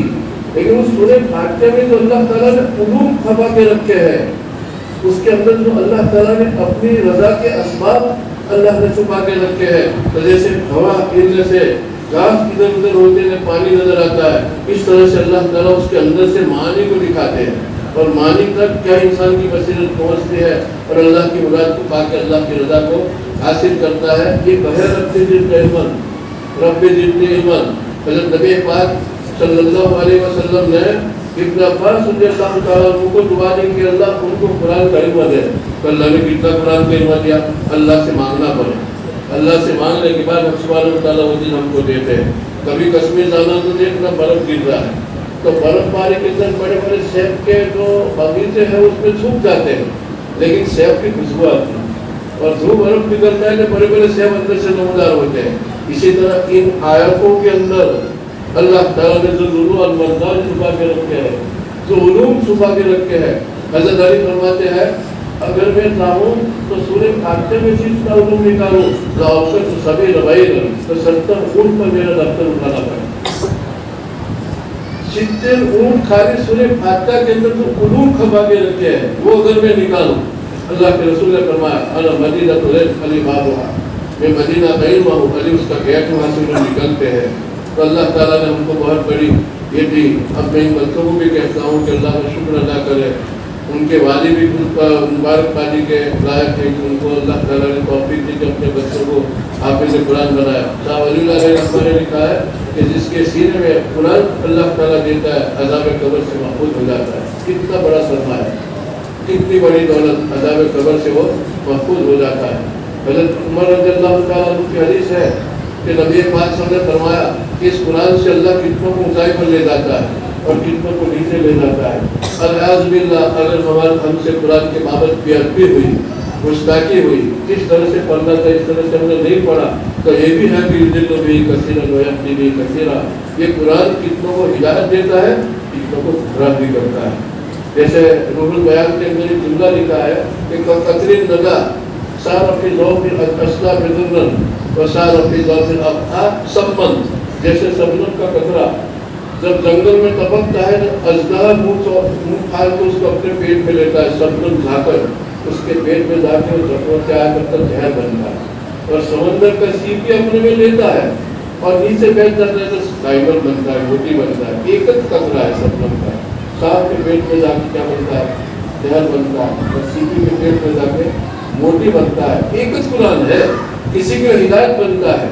لیکن اس سورہ فاتحہ میں جو اللہ تعالیٰ نے علوم چھپا کے رکھے ہیں، اس کے اندر جو اللہ تعالیٰ نے اپنی رضا کے اسباب اللہ نے چھپا کے رکھے ہیں، تو جیسے ہوا گرنے سے گھاس ادھر ادھر ہوتے ہیں پانی نظر آتا ہے، اس طرح سے اللہ تعالیٰ اس کے اندر سے معانی کو دکھاتے ہیں، اور معنی تک کیا انسان کی بصیرت پہنچتی ہے اور اللہ کی مراد کو پا کے اللہ کی رضا کو حاصل کرتا ہے۔ یہ بہر رب زدنی علما، رب زدنی علما۔ حضرت نبی پاک صلی اللہ علیہ وسلم نے ابن عباس رضی اللہ تعالیٰ عنہ کو دعا دی کہ اللہ ان کو قرآن کا علم دے، تو اللہ نے کتنا قرآن کا علم دیا؟ اللہ سے مانگنا پڑے، اللہ سے مانگنے کے بعد ہم سبحانہ تعالیٰ وہ دن ہم کو دیتے ہیں۔ کبھی کشمیر جانا تو دیکھنا برف گر رہا ہے، تو برف باری کے اندر بڑے بڑے سیب کے جو باغیچے ہیں اس میں سوکھ جاتے ہیں، لیکن سیب کی خوشبو آتی ہے، اور جو برف نکلتا ہے تو بڑے بڑے سیب اندر سے نمودار ہوتے ہیں۔ اسی طرح ان آیاتوں کے اندر اللہ تعالیٰ نے جو ضرور المرضان چھپا کے رکھے ہیں، جو علوم چھپا کے رکھے ہیں، حضرت علی فرماتے ہیں اگر میں چاہوں تو سورہ فاتحہ میں سے اتنا علوم نکالوں تو سبھی روائی تو 70 اونٹ پر میرا دفتر اٹھانا پڑے، 70 اونٹ خالی سورہ فاتحہ کے اندر جو علوم کھپا کے رکھے ہیں وہ اگر میں نکالوں۔ اللہ کے رسول نے فرمایا انا مدینہ علی بابھا، میں مدینہ کا علم ہوں، علی اس کا گیٹ وہاں سے وہ نکلتے ہیں۔ تو اللہ تعالیٰ نے ہم کو بہت بڑی یہ دی۔ اب میں ان بچوں کو بھی کہتا ہوں کہ اللہ کا شکر ادا کرے، ان کے والد بھی مبارکبادی کے لائق ہے کہ ان کو اللہ تعالیٰ نے توفیق دی کہ اپنے بچوں کو حافظ قرآن بنایا۔ شاہ ولی اللہ علیہ رحمہ نے لکھا ہے کہ جس کے سینے میں قرآن اللہ تعالیٰ دیتا ہے عذاب قبر سے محفوظ ہو جاتا ہے۔ کتنا بڑا سرمایہ ہے، کتنی بڑی دولت، عذاب قبر سے وہ محفوظ ہو جاتا ہے۔ حضرت عمر رضی اللہ تعالیٰ عنہ کی حدیث ہے کہ نبی پاک صلی اللہ علیہ وسلم نے فرمایا کہ اس قرآن سے اللہ کتنوں کو اونچائی پر لے جاتا ہے اور کتنوں کو نیچے لے جاتا ہے۔ الیاذ باللہ، اگر ہم سے قرآن کے بابت بے ادبی ہوئی، گستاخی ہوئی، کس طرح سے پڑھنا تھا اس طرح سے ہم نے نہیں پڑھا، تو یہ بھی ہے کہ یضل بہ کثیرا ویہدی بہ کثیرا، یہ قرآن کتنوں کو ہدایت دیتا ہے، کتنوں کو گمراہ بھی کرتا ہے۔ جیسے روح البیان کے اندر ایک جملہ لکھا ہے کہ قطر الندى صار فی ذوق الاسلام ذرا وصار فی ذوق الابحار سما، جیسے سبنم کا قطرہ جب جنگل میں ٹپکتا ہے تو اژدہا منہ پھاڑ کے اس کو اپنے پیٹ میں لیتا ہے، سبنم جھا کر، اس کے پیٹ میں جا کے وہ چائے پتہ زہر بنتا ہے اور سمندر کا سیپ بھی اپنے میں لیتا ہے اور نیچے بیٹھ جاتا ہے تو فائبر بنتا ہے, موٹی بنتا ہے. ایک قطرہ ہے سب بنتا ہے. سانپ کے پیٹ میں جا کے کیا بنتا ہے؟ زہر بنتا ہے. اور سیپی کے پیٹ میں جا کے موٹی بنتا ہے. ایک قرآن ہے. کسی کے لیے ہدایت بنتا ہے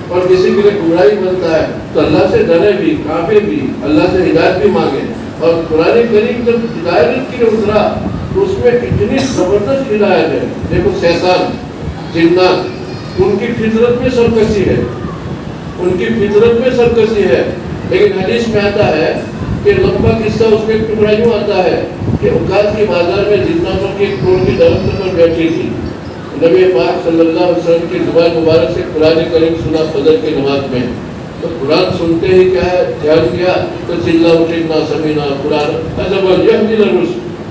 اور کسی کے لیے برائی بنتا ہے. تو اللہ سے ڈرے بھی, کانپے بھی, اللہ سے ہدایت بھی مانگے. اور قرآن کریم جب ہدایت کے لیے اترا تو اس میں اتنی زبردست ہدایت ہے. دیکھو شیطان, جنات, ان کی فطرت میں سرکشی ہے, ان کی فطرت میں سرکشی ہے. لیکن حدیث میں آتا ہے کہ لمبا قصہ اس میں ایک ٹکڑا یوں آتا ہے کہ اوقات کے بازار میں جناتوں کی ایک ٹوٹ کی درخت پر بیٹھی تھی. نبی پاک صلی اللہ علیہ وسلم کی زبان مبارک سے قرآن کریم سنا فجر کی نماز میں. تو قرآن سنتے ہی کیا ہے, دھیان کیا تو چلا اٹھنا سمینا قرآن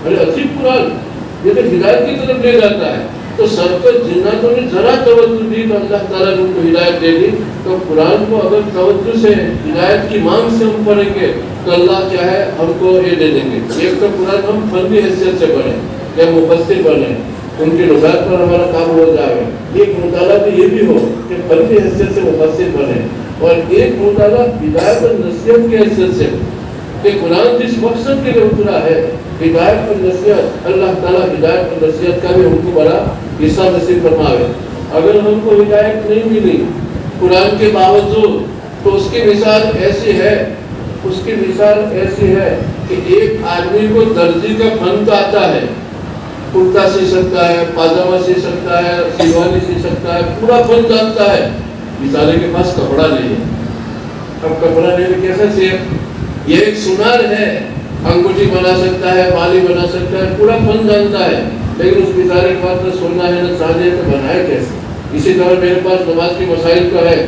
ارے عجیب قرآن, یہ تو ہدایت کی طرف لے جاتا ہے. تو سب کو جناتوں نے ذرا توجہ دی تو اللہ تعالیٰ نے ان کو ہدایت دے دی. تو قرآن کو اگر توجہ سے ہدایت کی مانگ سے ہم پڑھیں گے تو اللہ کیا ہے ہم کو یہ دے دیں گے. ایک تو قرآن ہم فنی حیثیت سے پڑھیں یا مفسر بنیں, ان کی روایت پر ہمارا کام ہو جائے. ایک مطالعہ بھی یہ بھی ہو کہ فنی حیثیت سے مفسر بنیں, اور ایک مطالعہ ہدایت اور نصیحت کی حیثیت سے کہ قرآن جس مقصد کے لیے اترا ہے ہدایت اور نصیحت, اللہ تعالیٰ ہدایت اور نصیحت کا بھی ہم کو بڑا حصہ نصیب فرماوے. اگر ہم کو ہدایت نہیں ملی قرآن کے باوجود تو اس کی مثال ایسی ہے, اس کی مثال ایسی ہے کہ ایک آدمی کو درزی کا فن تو آتا ہے, کرتا سی سکتا ہے, پاجامہ سی سکتا ہے, شیروانی سی سکتا ہے, پورا فن جانتا ہے. بیچارے کے پاس کپڑا نہیں ہے. اب کپڑا نہیں ہے کیسے سیے؟ یہ ایک سنار ہے, انگوٹھی بنا سکتا ہے, بالی بنا سکتا ہے, پورا فن جانتا ہے, لیکن اس بیچارے کے پاس نہ سننا ہے نہ چاندی ہے, تو بنائے کیسے؟ اسی طرح میرے پاس نماز کے مسائل تو ہے,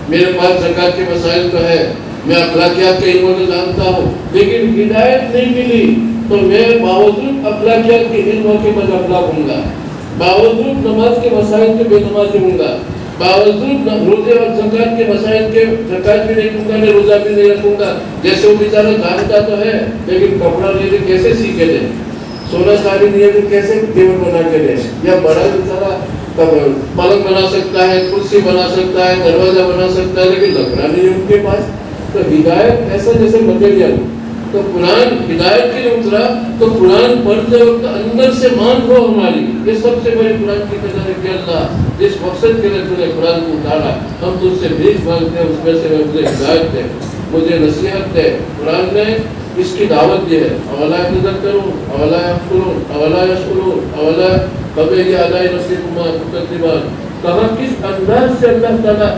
میرے پاس زکات کے مسائل تو ہے, میں اخلاقیات کے علموں کو جانتا ہوں, لیکن ہدایت نہیں ملی تو میں باوجود اخلاقیات کے علموں کے بد اخلاق ہوں گا, باوجود نماز کے مسائل کے بے نمازی ہوں گا, باوجود روزے اور زکات کے مسائل کے زکات بھی نہیں دوں گا, میں روزہ بھی نہیں رکھوں گا. جیسے وہ بیچارہ جانتا تو ہے لیکن کپڑا نہیں ہے کیسے سیکھے دے, سونا چاندی نہیں ہے تو کیسے دیور بنا کے دے, یا بڑا بیچارہ پلنگ بنا سکتا ہے, کرسی بنا سکتا ہے, دروازہ بنا سکتا ہے, لیکن لکڑا نہیں ہے ان کے پاس. تو ہدایت ایسا جیسے مٹیریل. تو قرآن ہدایت کے لیے اترا تو قرآن پڑھتے وقت اندر سے مان ہو ہماری. یہ سب سے بڑی قرآن کی قدر ہے کہ اللہ جس مقصد کے لیے تو نے قرآن کو اتارا, ہم تو اس سے بھیک مانگتے ہیں, اس میں سے مجھے ہدایت دے, مجھے نصیحت دے. قرآن نے اس کی دعوت دی ہے, اولا تذکرون اولا یذکرون اولا یشکرون اولا فبأي آلاء ربکما تکذبان. کہاں کس انداز سے اللہ تعالیٰ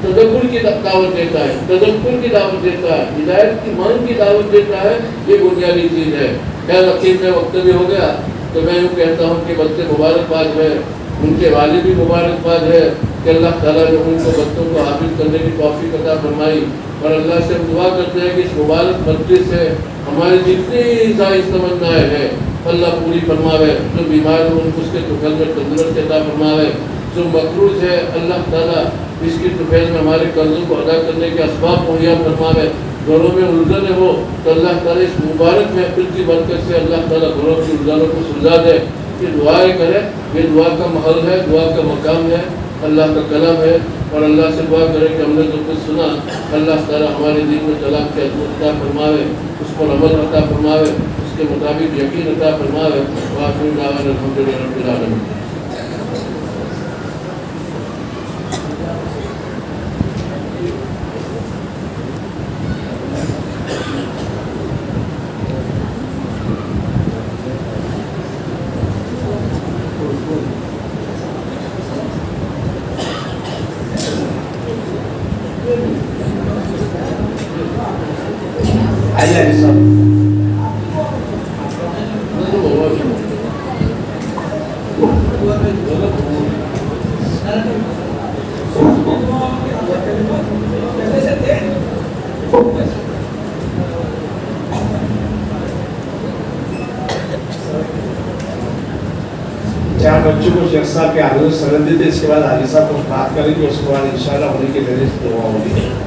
تدبر کی دعوت دیتا ہے, تدبر کی دعوت دیتا ہے, ہدایت کی مانگ کی دعوت دیتا ہے. یہ بنیادی چیز ہے. خیر عقید میں وقت بھی ہو گیا تو میں یوں کہتا ہوں کہ بچے مبارکباد ہے, ان کے والد بھی مبارکباد ہے کہ اللہ تعالیٰ نے ان کو بچوں کو حافظ کرنے کی توفیق عطا فرمائی. اور اللہ سے دعا کرتے ہیں کہ اس مبارک مجلس سے ہماری جتنی خواہش تمنائیں ہیں اللہ پوری فرماوے. جو بیمار ہو ان کو اس کے طفیل میں تندرست عطا فرماوے. جو مقروض ہے اللہ تعالیٰ اس کی طفیل میں ہمارے قرضوں کو ادا کرنے کے اسباب مہیا فرماوے. گھروں میں الجھن ہو تو اللہ تعالیٰ اس مبارک محفل کی برکت سے اللہ تعالیٰ گھروں کی الجھنوں کو سلجھا دے. یہ دعائیں کرے, یہ دعا کا محل ہے, دعا کا مقام ہے, اللہ کا کلام ہے. اور اللہ سے دعا کرے کہ ہم نے جو کچھ سنا اللہ تعالیٰ ہمارے دین میں طلاق کے عطا فرماوے, اس پر عمل عطا فرماوے, اس کے مطابق یقین عطا فرماوے. وآخر دعوانا الحمدللہ رب العالمین.
چار بچوں کو شیخ صاحب کے آگے سرد دیتے, اس کے بعد حاجی صاحب کچھ بات کریں گے, اس کے بعد انشاءاللہ انہیں کے ذریعے سے دعا ہوگی.